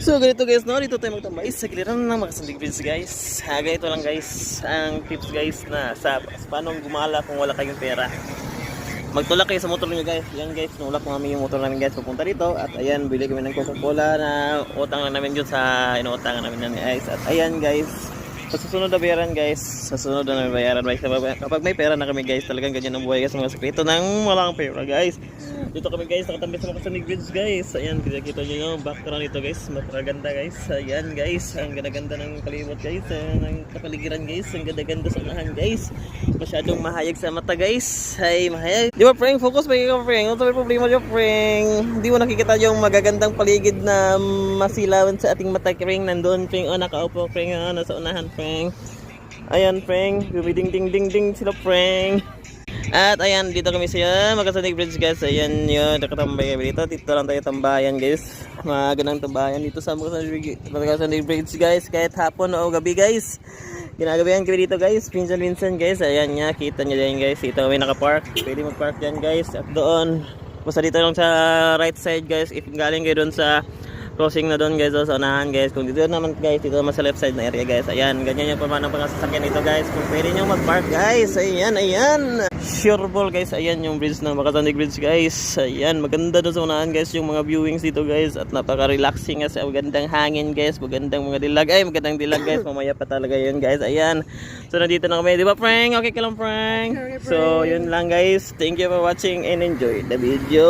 So ganito guys, no, dito tayo magtambay sa giliran ng mga sandig bridge guys. Ganito lang guys, ang tips guys na sa paano gumala kung wala kayong pera. Magtulak kayo sa motor niyo guys. Yan guys, nulak namin yung motor namin guys papunta dito. At ayan, bili kami ng Coca-Cola na utang lang namin dun sa inuutangan namin ng guys. At ayan guys, sa susunod na bayaran guys, sa susunod na bayaran guys. Kapag may pera na kami guys, talagang ganyan ang buhay guys. Mga sekreto ng walang pera guys. Dito kami guys, nakatambi sa mga sandig bridge guys. Ayan, kita nyo yung background nito guys. Maganda guys. Ayan guys, ang ganda-ganda ng kalibot guys. Ng kapaligiran guys, ang ganda-ganda sa unahan guys. Masyadong mahayag sa mata guys. Ay, mahayag. Di ba Frank? Focus pa ikaw Frank. Ano may problema dyan Frank? Hindi mo nakikita yung magagandang paligid na masilawan sa ating mata Frank. Nandun Frank. O, nakaupo Frank. O, nasa unahan Frank. Ayan Frank. Gumiding-ding-ding-ding sila Frank. At ayan, dito kami sa Magasandig Bridge guys. Ayan yun, nakatambay kami dito. Dito lang tayo tambayan guys. Magandang tambayan dito sa Magasandig Bridge guys. Kahit hapon o gabi guys. Ginagabihan kami dito guys. Pinsan-pinsan guys. Ayan nga, kita nyo dyan guys. Dito kami nakapark. Pwede mag-park dyan guys. At doon, basta dito lang sa right side guys. If galing kayo doon sa crossing na doon guys, sa unahan guys. Kung dito naman guys, dito naman sa left side na area guys. Ayan, ganyan yung pamanang pangasasakyan dito guys. Kung pwede nyo mag-park guys. Ayan, ayan. Sure ball guys. Ayan yung bridge ng Magasandig Bridge guys. Ayan, maganda doon sa unahan guys yung mga viewings dito guys. At napaka-relaxing kasi magandang hangin guys. Magandang mga dilag. Ay, magandang dilag guys. Mamaya pa talaga yun guys. Ayan. So nandito na kami. Di ba Frank? Okay ka lang Frank? So yun lang guys. Thank you for watching and enjoy the video.